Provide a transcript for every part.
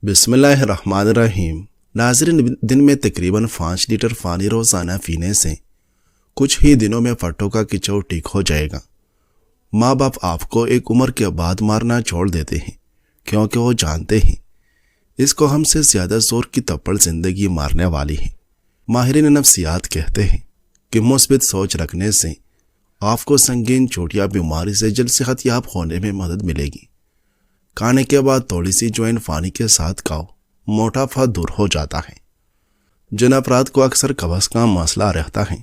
بسم اللہ الرحمن الرحیم۔ ناظرین، دن میں تقریباً 5 لیٹر پانی روزانہ پینے سے کچھ ہی دنوں میں پٹھوں کا کچو ٹھیک ہو جائے گا۔ ماں باپ آپ کو ایک عمر کے بعد مارنا چھوڑ دیتے ہیں کیونکہ وہ جانتے ہیں اس کو ہم سے زیادہ زور کی تپڑ زندگی مارنے والی ہے۔ ماہرین نفسیات کہتے ہیں کہ مثبت سوچ رکھنے سے آپ کو سنگین چوٹ یا بیماری سے جلد صحت یاب ہونے میں مدد ملے گی۔ کھانے کے بعد تھوڑی سی جوائن پانی کے ساتھ کھاؤ، موٹاپا دور ہو جاتا ہے۔ جن افراد کو اکثر قبض کا مسئلہ رہتا ہے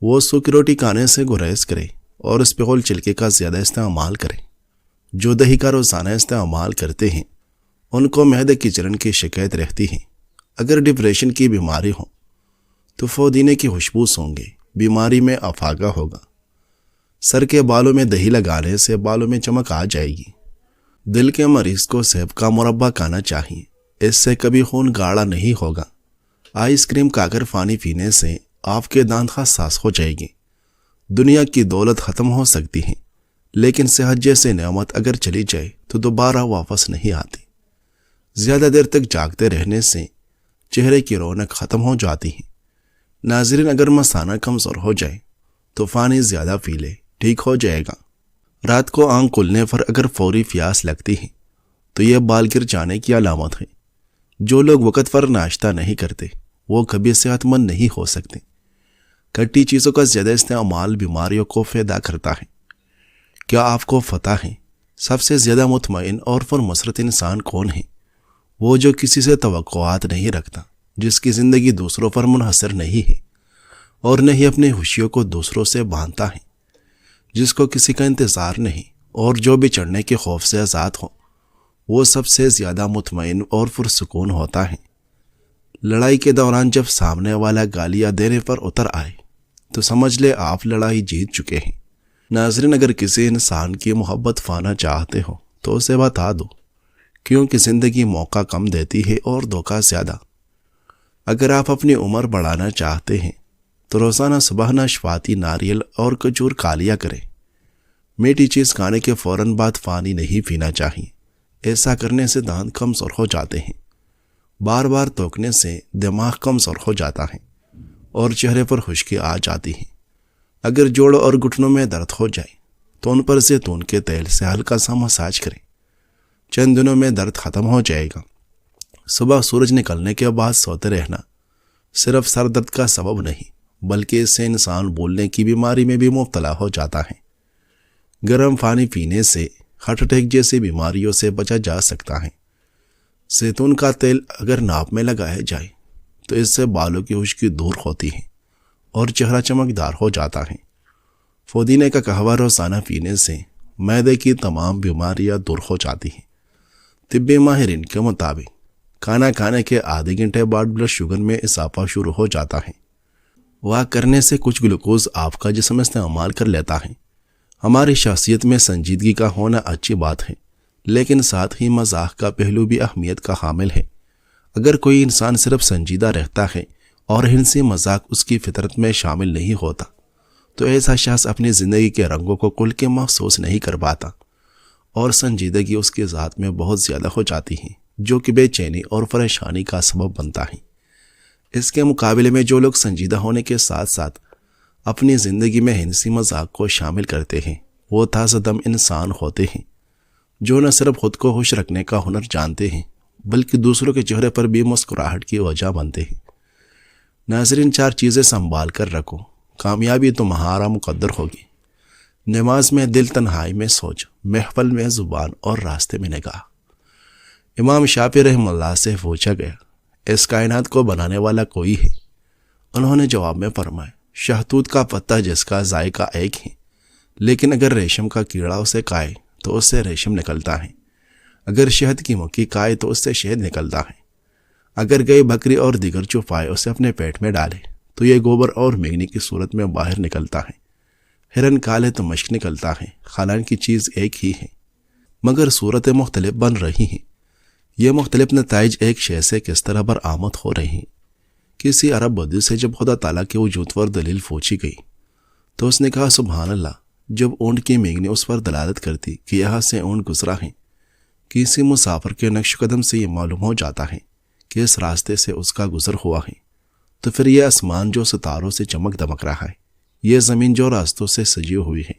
وہ سوکھی روٹی کھانے سے گریز کریں اور اسپغول چھلکے کا زیادہ استعمال کریں۔ جو دہی کا روزانہ استعمال کرتے ہیں ان کو معدے کی جلن کی شکایت رہتی ہے۔ اگر ڈپریشن کی بیماری ہو تو پودینے کی خوشبو سونگے، بیماری میں افاقہ ہوگا۔ سر کے بالوں میں دہی لگانے سے بالوں میں چمک آ جائے گی۔ دل کے مریض کو سیب کا مربع کھانا چاہیے، اس سے کبھی خون گاڑھا نہیں ہوگا۔ آئس کریم کھا کر پانی پینے سے آپ کے دانت حساس ہو جائے گی۔ دنیا کی دولت ختم ہو سکتی ہے لیکن صحت جیسے نعمت اگر چلی جائے تو دوبارہ واپس نہیں آتی۔ زیادہ دیر تک جاگتے رہنے سے چہرے کی رونق ختم ہو جاتی ہے۔ ناظرین، اگر مثانہ کمزور ہو جائے تو پانی زیادہ پی لے، ٹھیک ہو جائے گا۔ رات کو آنکھ کھلنے پر اگر فوری پیاس لگتی ہے تو یہ بال گر جانے کی علامت ہے۔ جو لوگ وقت پر ناشتہ نہیں کرتے وہ کبھی صحت مند نہیں ہو سکتے۔ کھٹی چیزوں کا زیادہ استعمال بیماریوں کو پیدا کرتا ہے۔ کیا آپ کو پتہ ہے سب سے زیادہ مطمئن اور پرمسرت انسان کون ہے؟ وہ جو کسی سے توقعات نہیں رکھتا، جس کی زندگی دوسروں پر منحصر نہیں ہے اور نہ ہی اپنی خوشیوں کو دوسروں سے باندھتا ہے، جس کو کسی کا انتظار نہیں اور جو بھی چڑھنے کے خوف سے آزاد ہو، وہ سب سے زیادہ مطمئن اور پرسکون ہوتا ہے۔ لڑائی کے دوران جب سامنے والا گالیاں دینے پر اتر آئے تو سمجھ لے آپ لڑائی جیت چکے ہیں۔ ناظرین، اگر کسی انسان کی محبت پانا چاہتے ہو تو اسے بتا دو، کیونکہ زندگی موقع کم دیتی ہے اور دھوکہ زیادہ۔ اگر آپ اپنی عمر بڑھانا چاہتے ہیں تو روزانہ صبح ناشپاتی، ناریل اور کھجور کھا لیا کریں۔ میٹھی چیز کھانے کے فوراً بعد پانی نہیں پینا چاہیے، ایسا کرنے سے دانت کمزور ہو جاتے ہیں۔ بار بار توکنے سے دماغ کمزور ہو جاتا ہے اور چہرے پر خشکی آ جاتی ہے۔ اگر جوڑوں اور گھٹنوں میں درد ہو جائے تو ان پر زیتون کے تیل سے ہلکا سا مساج کریں، چند دنوں میں درد ختم ہو جائے گا۔ صبح سورج نکلنے کے بعد سوتے رہنا صرف سر درد کا سبب نہیں بلکہ اس سے انسان بولنے کی بیماری میں بھی مبتلا ہو جاتا ہے۔ گرم پانی پینے سے ہارٹ اٹیک جیسی بیماریوں سے بچا جا سکتا ہے۔ زیتون کا تیل اگر ناک میں لگایا جائے تو اس سے بالوں کی خشکی دور ہوتی ہے اور چہرہ چمکدار ہو جاتا ہے۔ پودینے کا قہوہ روزانہ پینے سے معدے کی تمام بیماریاں دور ہو جاتی ہیں۔ طبی ماہرین کے مطابق کھانا کھانے کے آدھے گھنٹے بعد بلڈ شوگر میں اضافہ شروع ہو جاتا ہے۔ واک کرنے سے کچھ گلوکوز آپ کا جسم استعمال کر لیتا ہے۔ ہماری شخصیت میں سنجیدگی کا ہونا اچھی بات ہے لیکن ساتھ ہی مزاح کا پہلو بھی اہمیت کا حامل ہے۔ اگر کوئی انسان صرف سنجیدہ رہتا ہے اور ہنسی مذاق اس کی فطرت میں شامل نہیں ہوتا تو ایسا شخص اپنی زندگی کے رنگوں کو کھل کے محسوس نہیں کر پاتا اور سنجیدگی اس کی ذات میں بہت زیادہ ہو جاتی ہے جو کہ بے چینی اور پریشانی کا سبب بنتا ہے۔ اس کے مقابلے میں جو لوگ سنجیدہ ہونے کے ساتھ ساتھ اپنی زندگی میں ہنسی مذاق کو شامل کرتے ہیں وہ تازہ دم انسان ہوتے ہیں، جو نہ صرف خود کو خوش رکھنے کا ہنر جانتے ہیں بلکہ دوسروں کے چہرے پر بھی مسکراہٹ کی وجہ بنتے ہیں۔ ناظرین، 4 چیزیں سنبھال کر رکھو، کامیابی تمہارا مقدر ہوگی۔ نماز میں دل، تنہائی میں سوچ، محفل میں زبان اور راستے میں نگاہ۔ امام شافعی رحمہ اللہ سے پوچھا گیا، اس کائنات کو بنانے والا کوئی ہے؟ انہوں نے جواب میں فرمایا، شہتوت کا پتا جس کا ذائقہ ایک ہے، لیکن اگر ریشم کا کیڑا اسے کھائے تو اس سے ریشم نکلتا ہے، اگر شہد کی مکھی کھائے تو اس سے شہد نکلتا ہے، اگر گائے، بکری اور دیگر چوپائے اسے اپنے پیٹ میں ڈالے تو یہ گوبر اور میگنی کی صورت میں باہر نکلتا ہے، ہرن کھالے تو مشک نکلتا ہے، حالانکہ چیز ایک ہی ہے مگر صورتیں مختلف بن رہی ہیں۔ یہ مختلف نتائج ایک شے سے کس طرح برآمد ہو رہے ہیں۔ کسی عرب بدو سے جب خدا تعالیٰ کے وجود پر دلیل پوچھی گئی تو اس نے کہا، سبحان اللہ، جب اونٹ کی میگنی اس پر دلالت کرتی کہ یہاں سے اونٹ گزرا ہے کسی مسافر کے نقش قدم سے یہ معلوم ہو جاتا ہے کہ اس راستے سے اس کا گزر ہوا ہے، تو پھر یہ آسمان جو ستاروں سے چمک دمک رہا ہے، یہ زمین جو راستوں سے سجی ہوئی ہے،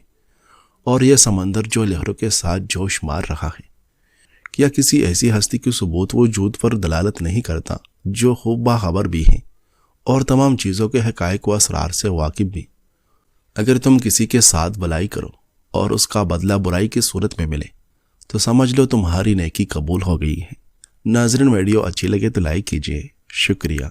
اور یہ سمندر جو لہروں کے ساتھ جوش مار رہا ہے، کیا کسی ایسی ہستی کی ثبوت وجود پر دلالت نہیں کرتا جو خوب باخبر بھی ہے اور تمام چیزوں کے حقائق و اسرار سے واقف بھی؟ اگر تم کسی کے ساتھ بلائی کرو اور اس کا بدلہ برائی کی صورت میں ملے تو سمجھ لو تمہاری نیکی قبول ہو گئی ہے۔ ناظرین، ویڈیو اچھی لگے تو لائک کیجیے۔ شکریہ۔